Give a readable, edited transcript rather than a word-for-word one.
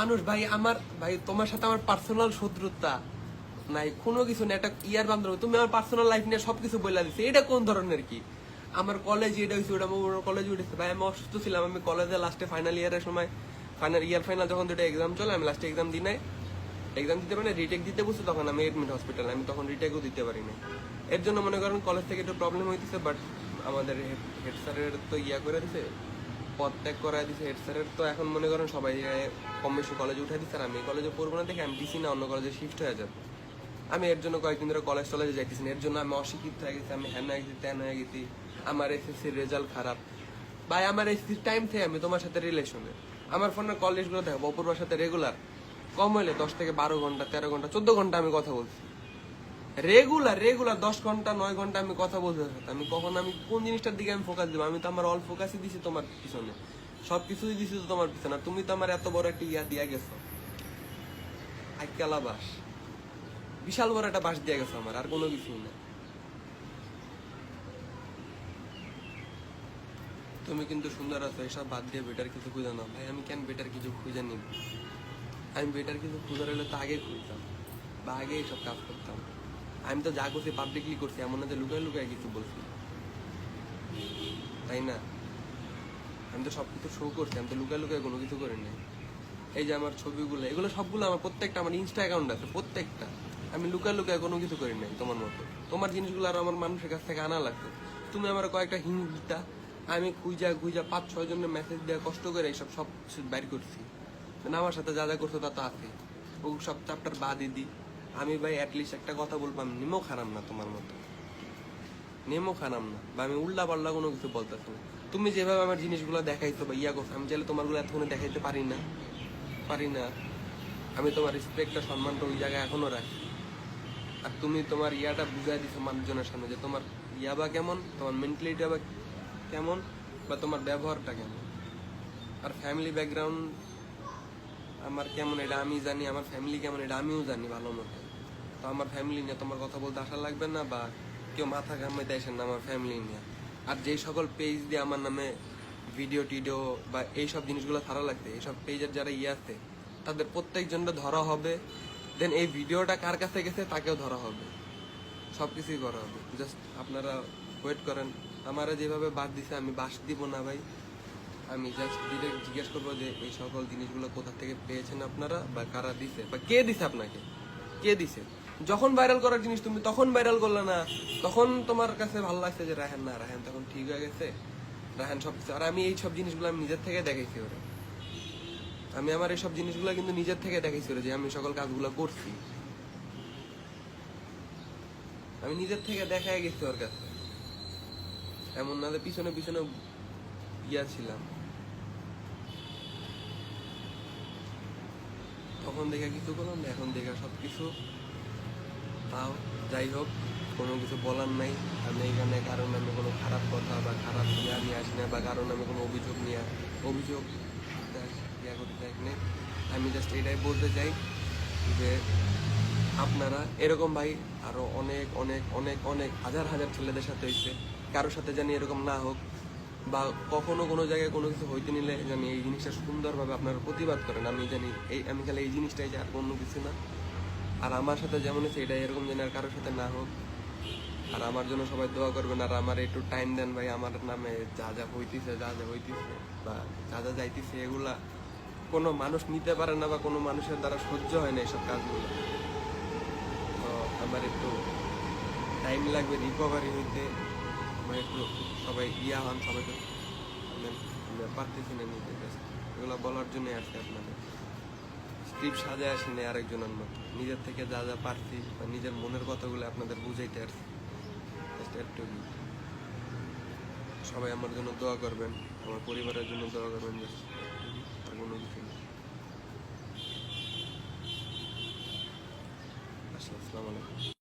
মানুষ ভাই, আমার ভাই তোমার সাথে আমার পার্সোনাল শত্রুতা নাই, কোনো কিছু না, একটা ইয়ার বান্ধব। তুমি আমার পার্সোনাল লাইফ নিয়ে সবকিছু বলে দিচ্ছে, এটা কোন ধরনের কি? আমার কলেজ এটা হয়েছে, ওটা কলেজে উঠেছে ভাই, আমি অসুস্থ ছিলাম, আমি কলেজে লাস্টে ফাইনাল ইয়ারের সময়, ফাইনাল যখন দুটো এক্সাম চলে, আমি লাস্টে এক্সাম দিই নাই, এক্সাম দিতে পারি না, রিটেক দিতে বসে, তখন আমি এডমিট হসপিটালে, আমি তখন রিটেকও দিতে পারি না। এর জন্য মনে করেন কলেজ থেকে একটু প্রবলেম হইতেছে, বাট আমাদের হেড স্যারের তো ইয়া করে দিছে, পদ ত্যাগ করাই দিছে হেড স্যারের, তো এখন মনে করেন সবাই কম বেশি কলেজে উঠে দিচ্ছে, আর আমি কলেজে পড়বো না দেখে আমি ডিসি না অন্য কলেজে শিফট হয়ে যাবো। আমি এর জন্য কয়েকদিন ধরে কলেজ টলেজে যাইতেছি না, এর জন্য আমি অশিক্ষিত হয়ে গেছি, আমি হ্যান হয়ে গেছি, ত্যান হয়ে গেছি, আমার এসএসসির রেজাল্ট খারাপ। ভাই আমার এসএসসির টাইম থেকে আমি তোমার সাথে রিলেশনে, আমার ফোনের কল লিস্টগুলো দেখো, অপূর্বার সাথে রেগুলার কম হইলে 10 থেকে 12 ঘন্টা, 13 ঘন্টা, 14 ঘন্টা আমি কথা বলছি, রেগুলার 10 ঘন্টা 9 ঘন্টা আমি কথা বলতে থাকতাম। আমি কখন, আমি কোন জিনিসটার দিকে আমি ফোকাস দিব? আমি তো আমার অল ফোকাসই দিছি তোমার পিছনে, সবকিছুই দিছি তো তোমার পিছনে, আর তুমি তো আমার এত বড় একটা ইয়া দিয়া গেছো, আইকালা বাস, বিশাল বড় একটা বাস দিয়ে গেছো আমার, আর কোনো কিছুই না। তুমি কিন্তু সুন্দর আছো, এসব বাদ দিয়ে বেটার কিছু খুঁজে নাও। ভাই আমি কেন বেটার কিছু খুঁজে নিব? আমি বেটার কিছু খুঁজার হলে তো আগে খুঁজতাম, বা আগে এইসব কাজ করতাম। আমি তো যা করছি পাবলিকলি করছি, এমন না যে লুকায় লুকায় কিছু বলছি, তাই না? আমি তো সবকিছু শো করছি, আমি তো লুকায় লুকায় কোনো কিছু করি নাই। এই যে আমার ছবিগুলো, এগুলো সবগুলো আমার, প্রত্যেকটা আমার ইনস্টা অ্যাকাউন্ট আছে, প্রত্যেকটা আমি লুকায় লুকায় কোনো কিছু করি নাই তোমার মতো। তোমার জিনিসগুলো আর আমার মানুষের কাছ থেকে আনা লাগতো, তুমি আমার কয়েকটা হিন্ট দিতা, আমি খুঁজা 5-6 জনের মেসেজ দেওয়া কষ্ট করে এইসব সব কিছু বাইর করছি। আমার সাথে যা যা করছো তা তো আছে, ও সব চ্যাপ্টার বাদই দিই। আমি ভাই অ্যাটলিস্ট একটা কথা বলবো, আমি নেমও খারাপ না তোমার মতো, নেমও খারাপ না, বা আমি উল্টা পাল্লা কোনো কিছু বলতেছি না। তুমি যেভাবে আমার জিনিসগুলো দেখাইছো বা ইয়া করছো, আমি চাইলে তোমারগুলো এতক্ষণে দেখাইতে পারি না, পারি না। আমি তোমার রেসপেক্টটা, সম্মানটা ওই জায়গায় এখনো রাখি। আর তুমি তোমার ইয়াটা বুঝাই দিছো মানুষজনের সামনে, যে তোমার ইয়া বা কেমন, তোমার মেন্টালিটি বা কেমন, বা তোমার ব্যবহারটা কেমন, আর ফ্যামিলি ব্যাকগ্রাউন্ড আমার কেমন এটা আমি জানি, আমার ফ্যামিলি কেমন এটা আমিও জানি ভালো মতো। তো আমার ফ্যামিলি নিয়ে তোমার কথা বলতে আসা লাগবে না, বা কেউ মাথা ঘামাইতে আসেন না আমার ফ্যামিলি নিয়ে। আর যেই সকল পেজ দিয়ে আমার নামে ভিডিও টিডিও বা এইসব জিনিসগুলো ছাড়া লাগছে, এইসব পেজের যারা ইয়ে আছে তাদের প্রত্যেকজনটা ধরা হবে, দেন এই ভিডিওটা কার কাছে গেছে তাকেও ধরা হবে, সবকিছুই করা হবে। জাস্ট আপনারা ওয়েট করেন। আমারা যেভাবে বাদ দিছে আমি বাস দিব না ভাই, আমি জাস্ট ডিরেক্ট জিজ্ঞেস করবো যে এই সকল জিনিসগুলো কোথা থেকে পেয়েছেন আপনারা, বা কারা দিছে, বা কে দিছে আপনাকে, কে দিছে। যখন ভাইরাল করার জিনিস তুমি তখন ভাইরাল করলে না, তখন তোমার কাছে ভালো লাগছে যে রায়হান, না রায়হান তখন ঠিক হয়ে গেছে, রায়হান সবকিছু। আর আমি এই সব জিনিসগুলো আমি নিজের থেকে দেখাইছি ওরা, আমি আমার এইসব জিনিসগুলো কিন্তু নিজের থেকে দেখাইছি ওরা, যে আমি সকল কাজগুলো করছি, আমি নিজের থেকে দেখাই গেছি ওর কাছে। এমন না যে পিছনে পিছনে ইয়া ছিলাম, তখন দেখে কিছু করলাম, এখন দেখে সবকিছু। তাও যাই হোক, কোনো কিছু বলার নাই। আমি এখানে কারণ আমি কোনো খারাপ কথা বা খারাপ ইয়া নিয়ে আসি না, বা কারণ আমি কোনো অভিযোগ ইয়া করতে চাই না। আমি জাস্ট এটাই বলতে চাই যে আপনারা এরকম ভাই আরো অনেক অনেক অনেক অনেক হাজার হাজার ছেলেদের সাথে হয়েছে, কারোর সাথে জানি এরকম না হোক, বা কখনো কোনো জায়গায় কোনো কিছু হইতে নিলে জানি এই জিনিসটা সুন্দরভাবে আপনারা প্রতিবাদ করেন। আমি জানি আমি খালি এই জিনিসটাই, যে আর কোনো কিছু না। আর আমার সাথে যেমন হয়েছে এটা এরকম যেন আর কারোর সাথে না হোক। আর আমার জন্য সবাই দোয়া করবেন, আর আমার একটু টাইম দেন ভাই। আমার নামে যা যা হইতেছে বা যা যা যাইতেছে, এগুলা কোনো মানুষ নিতে পারে না, বা কোনো মানুষের দ্বারা সহ্য হয় না এইসব কাজগুলো। তো আমার একটু টাইম লাগবে রিকভারি হইতে, আমার একটু সবাই ইয়া হন, সবাইকে পারতেছি না নিতে। এগুলো বলার জন্যই আসছে আপনাদের, স্ক্রিপ্ট সাজায় আসেনি আরেকজনের মতো, নিজের থেকে যা যা পারছি বা নিজের মনের কথাগুলো আপনাদের বুঝাইতে আসছি। সবাই আমার জন্য দোয়া করবেন, আমার পরিবারের জন্য দোয়া করবেন, আর কোনো কিছু না। আসসালামু আলাইকুম।